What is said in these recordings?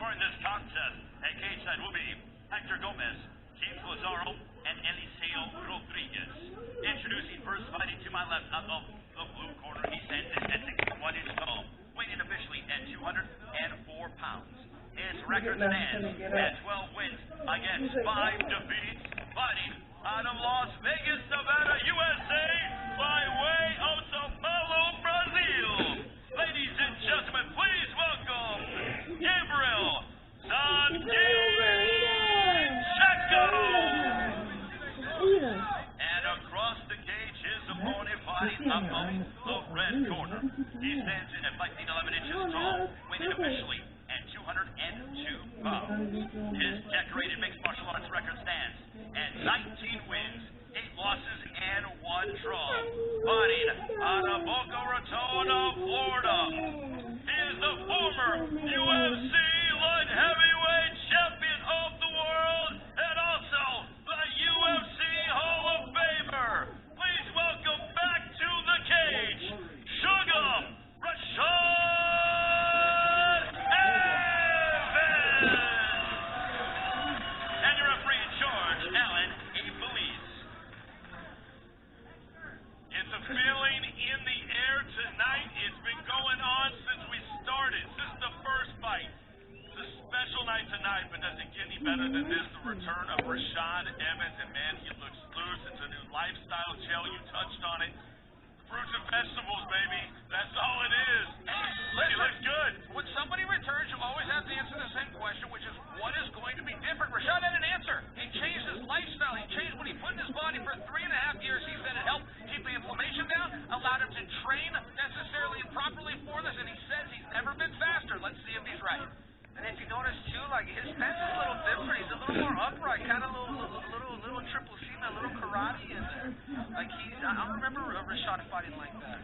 scoring this contest at cage side will be Hector Gomez, James Lazaro, and Eliseo Rodriguez. Introducing first, fighting to my left out of the blue corner, he stands at 61 inches tall, weighing officially at 204 pounds. His record stands at 12 wins against 5 defeats, fighting out of Las Vegas, Nevada, USA, by way of Sao Paulo, Brazil. Ladies and gentlemen, please welcome Gabriel Checco. And across the cage, his opponent fighting out of the red corner. He stands at 11 inches tall, weighing officially at 202 pounds. His decorated mixed martial arts record stands at 19 wins, 8 losses, and 1 draw. Fighting out of Boca Raton, Florida. He is the former UFC light heavyweight champion of the world and also the UFC Hall of Famer. Please welcome back to the cage, Sugar Rashad Evans. And your referee in charge, Alan A. Felice. It's a feeling in the air tonight. It's been going on since we started, since the first fight. It's a special night tonight, but does it get any better than this? The return of Rashad Evans, and man, he looks loose. It's a new lifestyle gel. You touched on it. Fruits and vegetables, baby. That's all it is. He looks good. When somebody returns, you always have to answer the same question, which is, what is going to be different? Rashad had an answer. He changed his lifestyle. He changed what he put in his body for 3.5 years. He said it helped keep the inflammation down, allowed him to train necessarily and properly for this, and he says he's never been faster. Let's see if he's right. And if you notice too, like his stance is a little different. He's a little more upright, kind of little triple C, a little karate in there. Like I don't remember Rashad fighting like that.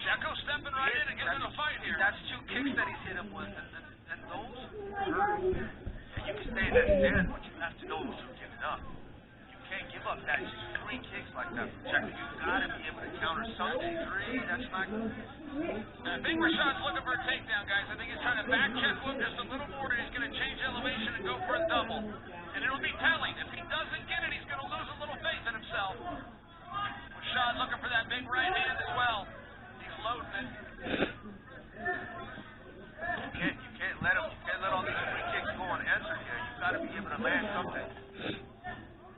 Checco stepping right in and getting in a fight here. That's 2 kicks that he's hit him with, and those hurt. And you can stay in that stand, but you have to know when you're giving up. You can't give up that 3 kicks like that from Checco. You gotta be able to counter something. 3, that's not good. I think Rashad's looking for a takedown, guys. I think he's trying to back check him just a little more, and he's going to change elevation and go for a double. And it'll be telling. If he doesn't get it, he's going to lose a little faith in himself. Rashad looking for that big right hand as well. He's loading it. You can't let him. You can't let all these free kicks go unanswered here. You got to be able to land something.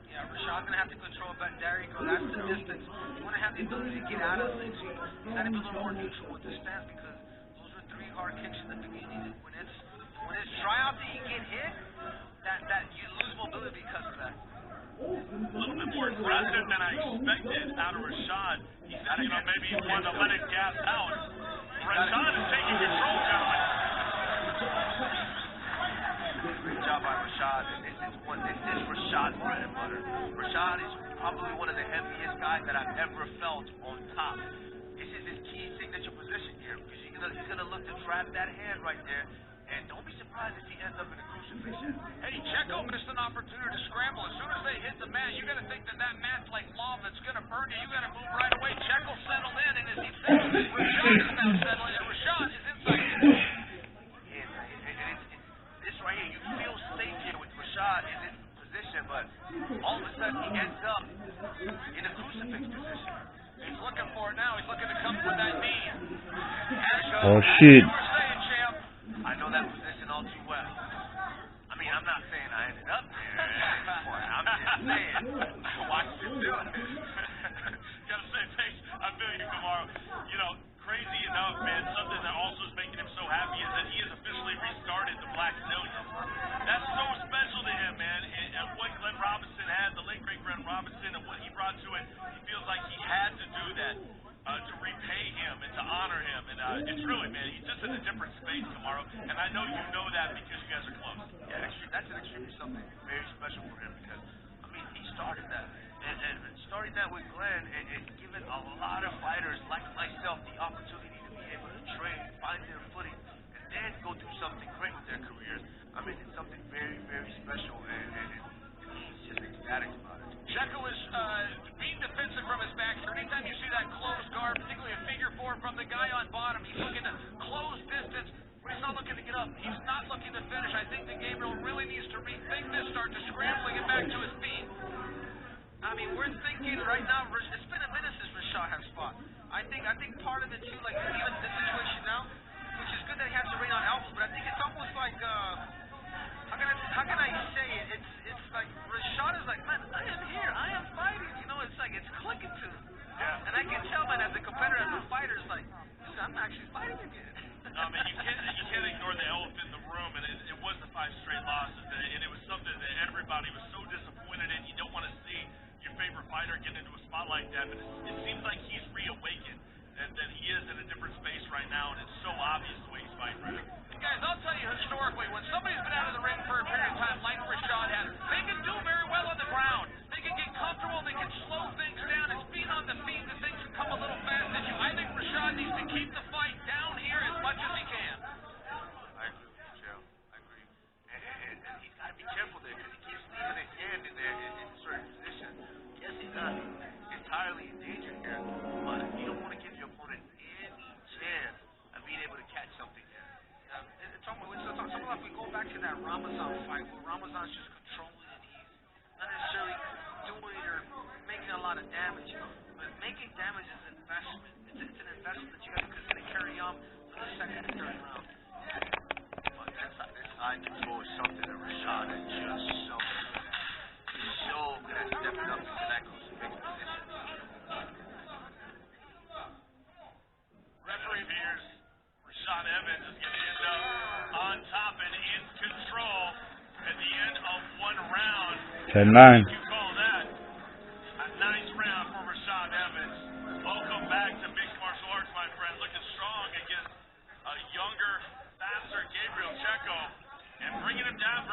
Yeah, Rashad's gonna have to control back. There you go. That's the distance. You want to have the ability to get out of things. You got to be a little more neutral with the stance because those are 3 hard kicks in the beginning. When it's dry out there, you get hit. That you lose mobility because of that. A little bit more aggressive than I expected out of Rashad. He said, maybe he wanted to let it gas out. Rashad is taking control, gentlemen. Great job by Rashad. This is Rashad's bread and butter. Rashad is probably one of the heaviest guys that I've ever felt on top. This is his key signature position here because he's gonna look to trap that hand right there. And don't be surprised if he ends up in a crucifix. Hey, Checco missed an opportunity to scramble. As soon as they hit the mat, you got to think that mat's like lava. It's going to burn you. You got to move right away. Checco settled in, and as he settled, Rashad is now settling, and Rashad is inside the cage. Yeah, this right here, you feel safe here with Rashad in this position, but all of a sudden he ends up in a crucifix position. He's looking for it now. He's looking to come for that knee. Oh, shit. I know that position all too well. I mean, I'm not saying I ended up there at this point. I'm just saying I watched him do it. Gotta say, thanks. I feel you tomorrow. You know, crazy enough, man, something that also is making him so happy is that he has officially restarted the Black Stallions. That's so special to him, man. And what Glenn Robinson had, the late great Glenn Robinson, and what he brought to it, he feels like he had to do that to repay him and to honor him. And it's really, man, he's just in a different space tomorrow. And I know you know that because you guys are close. Yeah, that's extremely something very special for him because, I mean, he started that. And starting that with Glenn and giving a lot of fighters like myself the opportunity to be able to train, find their footing, and then go do something great with their careers. I mean, it's something very, very special, and he's just ecstatic about it. Checco is being defensive from his back here. Anytime you see that closed guard, particularly a figure 4 from the guy on bottom, he's looking to close distance, but he's not looking to get up. He he's not looking to finish. I think that Gabriel really needs to rethink this, start to scramble and get back to his feet. I mean, we're thinking right now, it's been a minute since Rashad has fought. I think part of it too, like even this situation now, which is good that he has to rain on elbows, but I think it's almost like, how can I say it? It's like Rashad is like, man, I am here, I am fighting. You know, it's like it's clicking to him. Yeah. And I can tell, man, as a competitor, as a fighter, it's like, dude, I'm actually fighting again. I mean, you can't ignore the elephant in the room, and it was the 5 straight losses, and it was something that everybody was so disappointed in. You don't want to see your favorite fighter get into a spot like that, but it seems like he's reawakened, and that he is in a different space right now, and it's so obvious the way he's fighting right now. Guys, I'll tell you historically, when somebody's been out of the ring for a period of time like Rashad has, they can do very well on the ground. They can get comfortable, they can slow things down. It's being on the feet that things can come a little fast at you. I think Rashad needs to keep the fight down here as much as he can. I agree with you, Joe. I agree. And he's got to be careful there because he keeps leaving his hand in there in a certain position. Yes, he's not entirely in danger here, but you don't want to give your opponent any chance of being able to catch something here. It's almost like we go back to that Ramazan fight where Ramazan's just controlling and he's not necessarily doing or making a lot of damage, but making damage is an investment. It's an investment that you got to consider carry on for the second and third round. But this eye control is something that Rashad is just so good at. He's so good at stepping up into that crucifix position. Referee appears. Rashad Evans is going to end up on top and in control at the end of 1 round. 10-9. You call that a nice round for Rashad Evans. Welcome back to mixed martial arts, my friend. Looking strong against a younger, faster Gabriel Checco, and bringing him down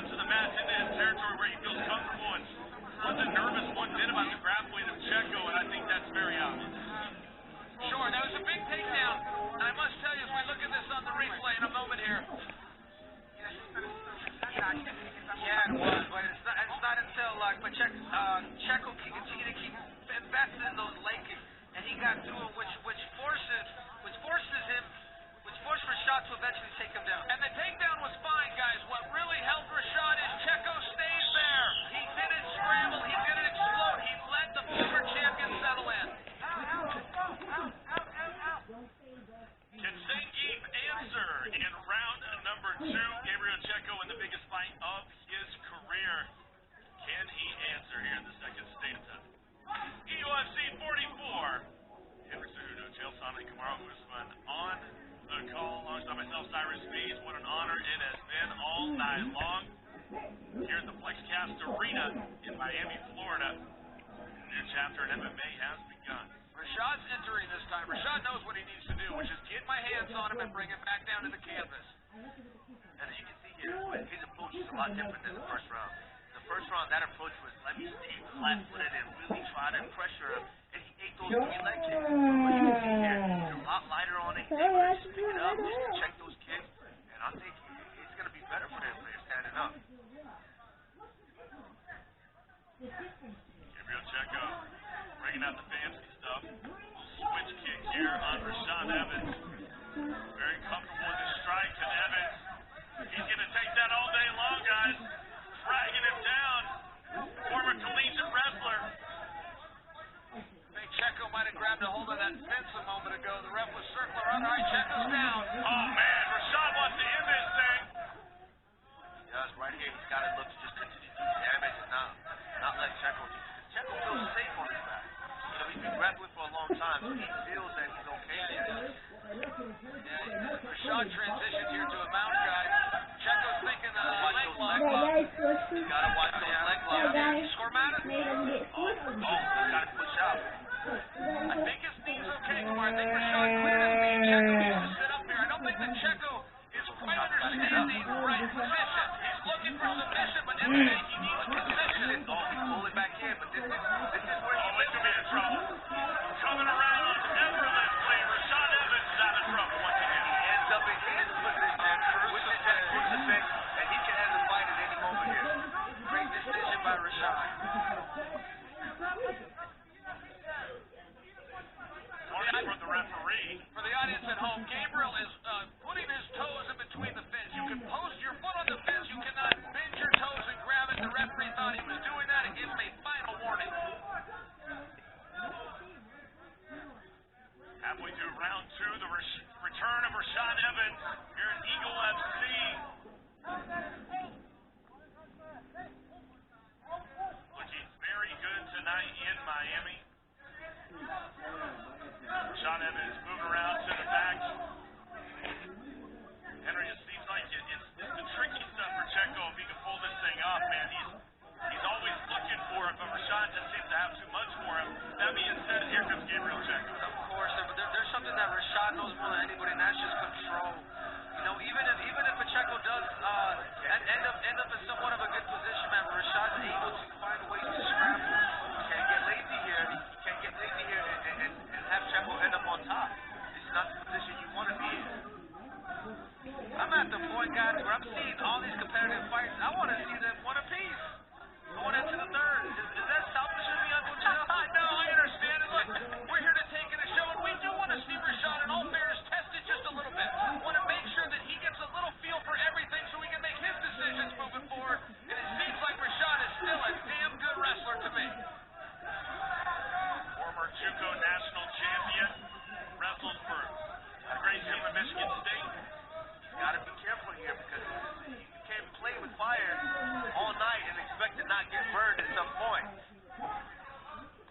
to the mat into his territory where he feels comfortable. And what the nervous one did about the grappling of Checco, and I think that's very obvious. Sure, that was a big takedown. And I must tell you, as we look at this on the replay in a moment here. Yeah, it was, but it's not until Checco can continue to keep investing in those leg kicks, and he got through it, which forced Rashad to eventually take him down. And the takedown was fine, guys. What really helped Rashad is Checco stays there. He didn't scramble, he didn't explode. He let the former champion settle in. Can Zangief answer in round number 2? Gabriel Checco in the biggest fight of his career. Can he answer here in the second stanza? UFC 44. Henry Cejudo, Chael Sonnen, Kamaru Usman on the call alongside myself, Cyrus Speeds. What an honor it has been all night long here at the Flexcast Arena in Miami, Florida. A new chapter in MMA has begun. Rashad's entering this time. Rashad knows what he needs to do, which is get my hands on him and bring him back down to the canvas. And as you can see here, his approach is a lot different than the first round. The first round, that approach was let me stay flat-footed and really try to pressure him, and he ate those 3 leg kicks. But you can see here, he's a lot lighter on it. He's able to just pick it up, just check those kicks, and I think it's going to be better for him when he's standing up. Gabriel Checco bringing out the fancy stuff. Switch kick here on Rashad Evans. Very comfortable with his strikes, and Evans, he's going to take that all day long, guys. Dragging him down. Former collegiate wrestler. I think Checco might have grabbed a hold of that fence a moment ago. The ref was circling around. All right, Checco's down. Oh, man, Rashad wants to end this thing. Yes, right here, he's got to look to just continue to do damage and not let Checco. Checco feels safe on his back. You know, he's been grappling for a long time, so he feels that he's okay there. Yeah, Rashad transitions here to a mount, guys. Checco's thinking leg lock. You gotta watch those leg locks. Score matter? He's gotta push out. I think his knee's okay, Kumar. I think Rashad cleared his knee. Checco needs to sit up here. I don't think that Checco is quite understanding the right position. He's looking for submission, but in the day, he needs position. He's pulling back in, but this is where he This could be in trouble. Coming around effortlessly. Rashad Evans is out of trouble once again. He ends up in his position with that crucifix, and he can end the fight at any moment here. Great decision by Rashad. From the referee. For the audience at home, Gabriel is putting his toes in between the fence. You end up in somewhat of a good position, man. Rashad's able to find ways to scramble. You can't get lazy here. You can't get lazy here and have Checco end up on top. This is not the position you want to be in. I'm at the point, guys, where I'm seeing all these competitive fights. I want to see them one apiece going into the third. Is that selfish of me, Uncle Joe? No, I understand it. Look, we're here to take in a show, and we do want to see Rashad, in all fairness, test it just a little bit. Want to make sure that he gets a little feel for everything so he can make his decisions moving forward. And it seems like Rashad is still a damn good wrestler to me. Former JUCO national champion, wrestles for a great team of Michigan State. He's got to be careful here because you can't play with fire all night and expect to not get burned at some point.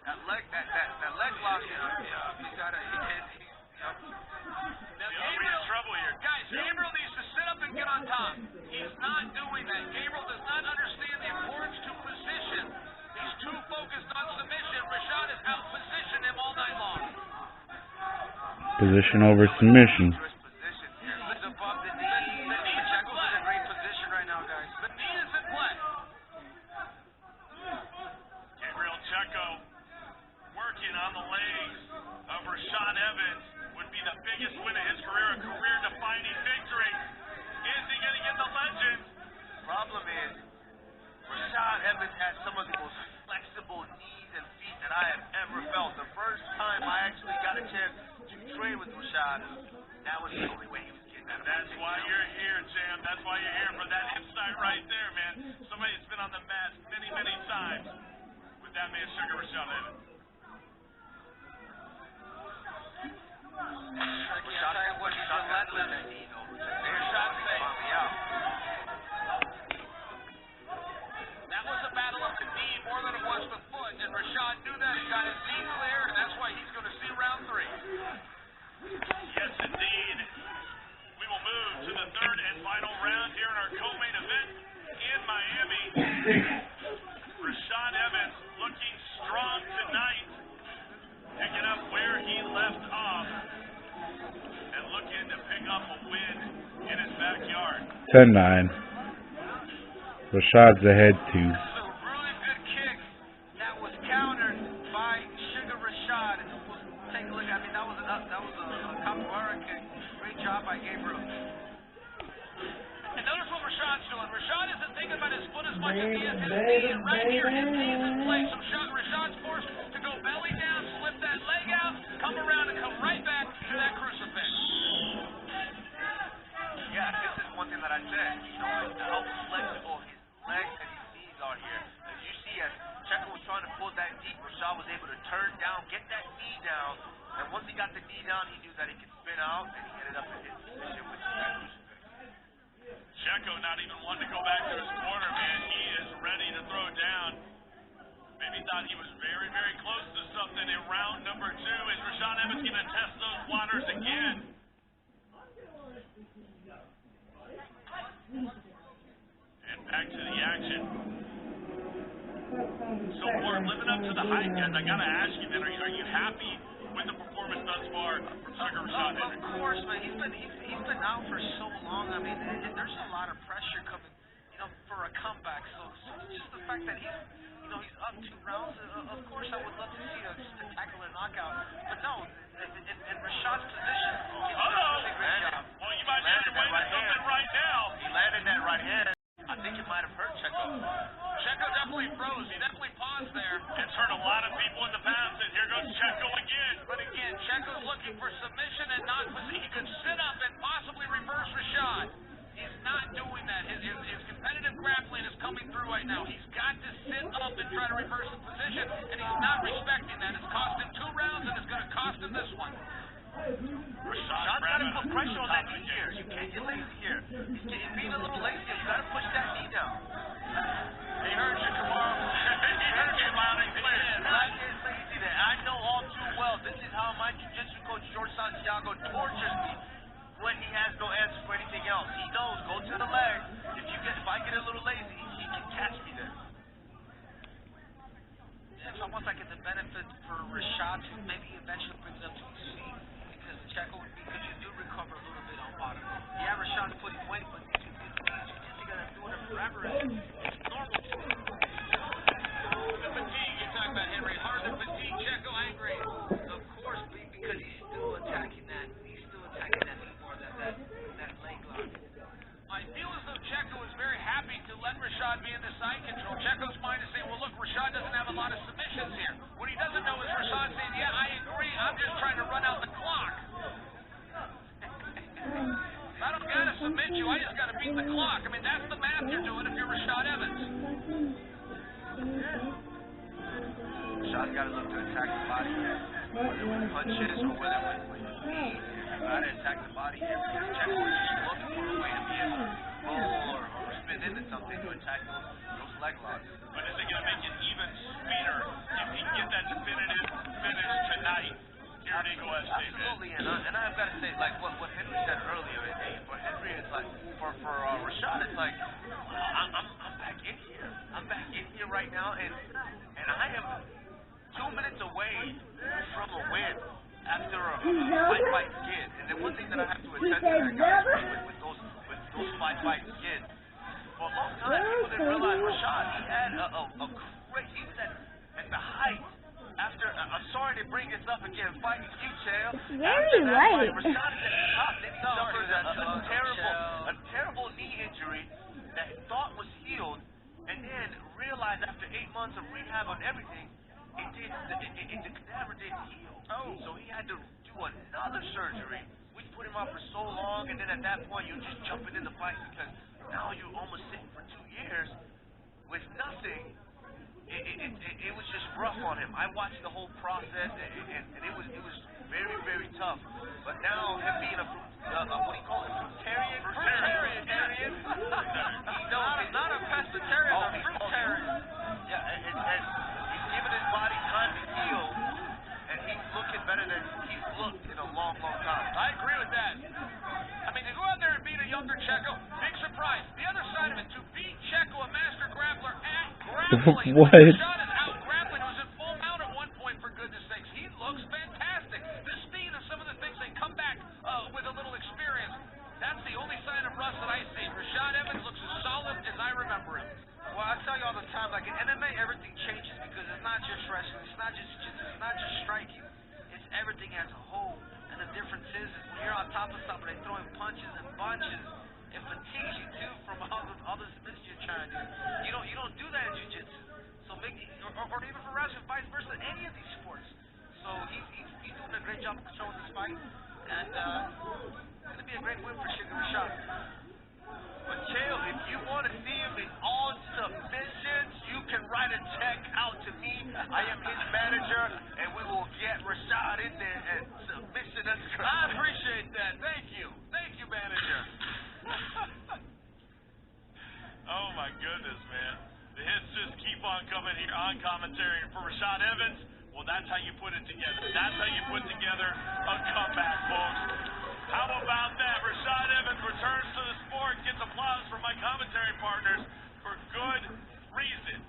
That leg lock, you gotta. Now, Gabriel, in trouble here. Guys, Gabriel needs to sit up and get on top. He's not doing that. Gabriel does not understand the importance to position. He's too focused on submission. Rashad has out-positioned him all night long. Position over submission. Position here. He's above the knee. Checco's in a great position right now, guys. The knee is in play. Gabriel Checco working on the legs of Rashad Evans would be the biggest win of his career, a career-defining victory. Is he going to get the legend? Problem is, Rashad Evans has some of the most flexible knees and feet that I have ever felt. The first time I actually got a chance to train with Rashad, that was the only way he was getting out of That's why you're here, Jam. That's why you're here, for that insight right there, man. Somebody that's been on the mat many, many times with that man, Sugar Rashad Evans. Rashad had what he's done that with that knee, though. Rashad's saying, that was a battle of the knee more than it was the foot, and Rashad knew that. He got his knee clear, and that's why he's going to see round 3. Yes, indeed. We will move to the third and final round here in our co-main event in Miami. Rashad Evans looking strong tonight, picking up where he left off and looking to pick up a win in his backyard. 10-9. Rashad's ahead 2. a really good kick that was countered by Sugar Rashad. We'll take a look. I mean, that was a capoeira kick. Great job by Gabriel. And notice what Rashad's doing. Rashad isn't thinking about his foot as much as he is his knee. And right here, his knee is in place. So Rashad's forced to go belly down, slip that leg out, come around, and come right back to that crucifix. Yeah, this is one thing that I said. You know, how flexible his legs and his knees are here. As you see, as Checco was trying to pull that deep, Rashad was able to turn down, get that knee down, and once he got the knee down, he knew that he could spin out, and he ended up in his position, which is that crucifix. Checco not even wanting to go back to his corner, man. He is ready to throw down. Maybe thought he was very, very close to something in round number 2. Is Rashad Evans going to test those waters again? And back to the action. So, Ward, living up to the hype, guys, I got to ask you, man, are you happy with the performance thus far from Sugar Rashad Evans? Of course, man. He's been out for so long. I mean, there's a lot of pressure coming, for a comeback. So just the fact that he's up 2 rounds. Of course, I would love to see a spectacular knockout. But no, in Rashad's position, he's doing a really great job. Well, you might be on your way to something right now. He landed that right hand. I think it might have hurt Checco. Checco definitely froze. He definitely paused there. It's hurt a lot of people in the past, and here goes Checco again. But again, Checco's looking for submission and not position. He could sit up and possibly reverse Rashad. He's not doing that. His competitive grappling is coming through right now. He's got to sit up and try to reverse his position, and he's not respecting that. It's cost him 2 rounds, and it's going to cost him this one. Rashad's got to put pressure on that knee here. You can't get lazy here. He's being a little lazy. You got to push that knee down. He heard you, Kamara. He heard you loud and clear. Not get lazy there. I know all too well. This is how my jiu-jitsu coach, George Santiago, tortures me when he has no answer for anything else. He knows, go to the leg. If I get a little lazy, he can catch me there. It's almost like it's a benefit for Rashad to maybe eventually bring it up to his feet. Checco, because you do recover a little bit on bottom. Yeah, Rashad's putting weight, but you got to do it grabber is normal. The fatigue, you're talking about, Henry. Harder than fatigue, Checco angry. Of course, because he's still attacking that. He's still attacking that before that leg lock. I feel as though Checco is very happy to let Rashad be in the side control. Checco's mind is saying, well, look, Rashad doesn't have a lot of submissions here. What he doesn't know is Rashad saying, yeah, I agree. I'm just trying to run out the clock. I don't got to submit you. I just got to beat the clock. I mean, that's the math you're doing if you're Rashad Evans. Rashad's got to look to attack the body here, whether with punches or whether with speed. You got to attack the body here because Checco is just looking for a way to be able to roll or spin into something to attack those leg locks. But is it going to make it even sweeter if he can get that definitive finish tonight here at Eagle FC? Absolutely, and I've got to say, like what Henry said earlier, for Henry, it's like, for Rashad, it's like, I'm back in here. I'm back in here right now, and I am 2 minutes away from a win after a fight skid. And the one thing that I have to attest to that, guys, with those fight skids, for a long time, people didn't realize Rashad, he had a great, he was at the height. After, I'm sorry to bring this up again, fighting you, Chael. Very right. Rashad is at the top, then he suffers a terrible knee injury that he thought was healed, and then realized after 8 months of rehab and everything, the cadaver didn't heal. So he had to do another surgery, which put him off for so long, and then at that point, you're just jumping in the fight because now you're almost sitting for 2 years with nothing. It was just rough on him. I watched the whole process, and it was very, very tough. But now him being a what do you call it? Fruitarian? Fruitarian. Not a pescatarian, a fruitarian. Yeah, and he's giving his body time to heal, and he's looking better than he's looked in a long, long time. I agree with that. I mean, to go out there and beat a younger Checco, big surprise. The other side of it, to beat Checco, a master grappler, at grappling. What? Rashad is out grappling. He was in full mount at one point, for goodness sakes. He looks fantastic. The speed of some of the things, they come back with a little experience. That's the only sign of rust that I see. Rashad Evans looks as solid as I remember him. Well, I tell you all the time, like in MMA, everything changes because it's not just wrestling, it's not just striking, it's everything as a whole. And the difference is when you're on top of somebody throwing punches and bunches, it fatigues you too from all the submissions you're trying to do. You don't do that in jiu-jitsu. So or even for wrestling, vice versa, any of these sports. So he's doing a great job of controlling this fight, and it's gonna be a great win for Sugar Rashad. But Chael, if you want to see him in all submissions, you can write a check out to me. I am his manager, and we will get Rashad in there and submission us. I appreciate that. Thank you, manager. Oh my goodness, man. The hits just keep on coming here on commentary. And for Rashad Evans, well, that's how you put it together. That's how you put together a comeback, folks. How about that? Rashad Evans returns to the sport, gets applause from my commentary partners for good reason.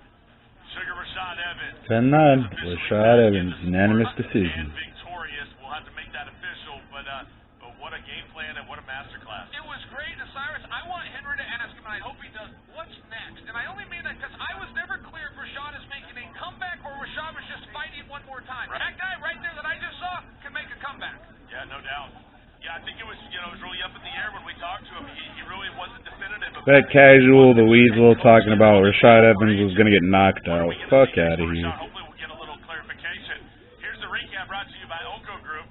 Sugar Rashad Evans. 10-9. Rashad Evans, unanimous decision. And victorious. We'll have to make that official, but what a game plan and what a masterclass. It was great, and Cyrus, I want Henry to ask him, and I hope he does, what's next? And I only mean that because I was never clear if Rashad is making a comeback or Rashad was just fighting one more time. Right. That guy right there that I just saw can make a comeback. Yeah, no doubt. Yeah, I think it was, it was really up in the air when we talked to him. He really wasn't definitive. That casual, the weasel, talking about Rashad Evans was going to get knocked out. Fuck out of here. Hopefully we'll get a little clarification. Here's the recap brought to you by Oko Group.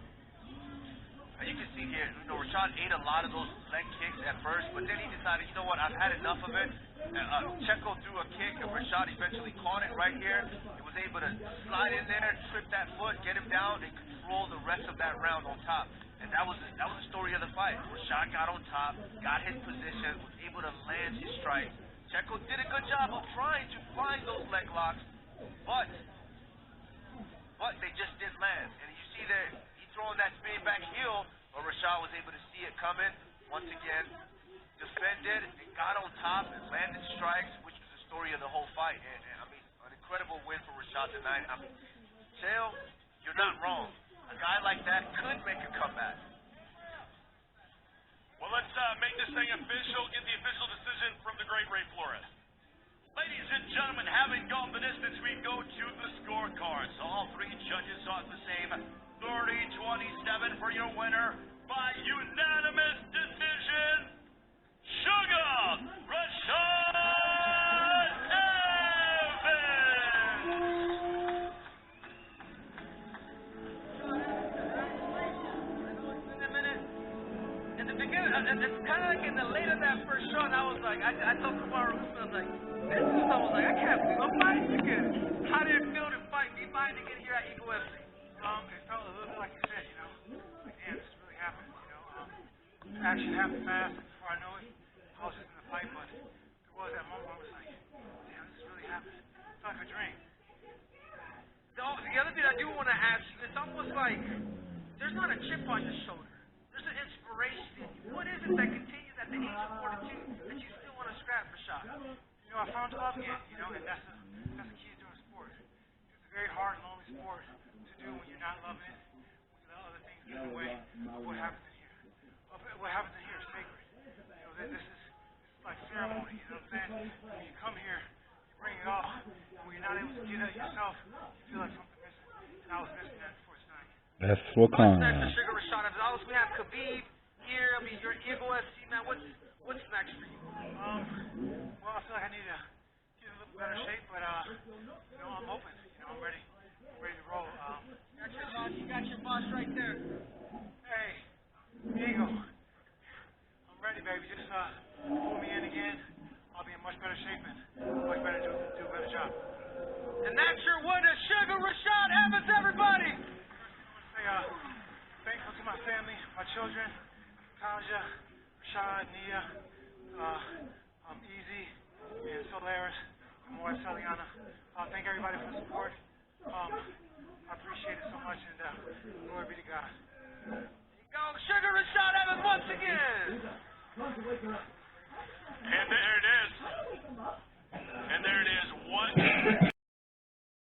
You can see here, Rashad ate a lot of those leg kicks at first, but then he decided, you know what, I've had enough of it. Checco threw a kick, and Rashad eventually caught it right here. He was able to slide in there, trip that foot, get him down, and control the rest of that round on top. And that was the story of the fight. Rashad got on top, got his position, was able to land his strike. Checco did a good job of trying to find those leg locks, but they just didn't land. And you see there, he throwing that spin back heel, but Rashad was able to see it coming. Once again, defended and got on top and landed strikes, which was the story of the whole fight. And I mean, an incredible win for Rashad tonight. I mean, Chael, you're not wrong. A guy like that could make a comeback. Well, let's make this thing official. Get the official decision from the great Ray Flores. cost the same. 30-27 for your winner by unanimous decision. Sugar Rashad In the beginning, it's kind of like in the late of that first show, and I was like, I told Kumar, I was like, I can't believe I'm fighting again. How did it feel to be fighting again here at Eagle FC? It felt a little bit like you said, you know, like, damn, this really happened, you know. Action happened fast. Before I knew it, I was just in the fight, but there was that moment where I was like, damn, this really happened. It's like a dream. The other thing I do want to ask you, it's almost like there's not a chip on your shoulder. There's an inspiration in you. What is it that continues at the age of 42 that you still want to scrap, Rashad? You know, I found love again, you know, and that's the key to doing sports. It's a very hard, lonely sport to do when you're not loving it, when you let other things get in the way of what happens in here. What happens in here is sacred. You know, this is like ceremony, you know what I'm saying? When you come here, you bring it all, and when you're not able to get it yourself, you feel like something missing. And I was missing that before tonight. That's What's Wakanda. next for Sugar Rashad? We have Khabib here. I mean, you're Eagle FC, man. What's next for you? Well, I feel like I need to get in a little better shape, but you know, I'm open. You know, I'm ready. I'm ready to roll. You got your boss right there. Hey, Eagle. I'm ready, baby. Just pull me in again. I'll be in much better shape and much better do a better job. And that's your winner, Sugar Rashad Evans, everybody. Say, thankful to my family, my children, Taja, Rashad, Nia, Easy, and Solaris, and more Celiana. Thank everybody for the support. I appreciate it so much, and glory be to God. There you go, Sugar Rashad Evans once again.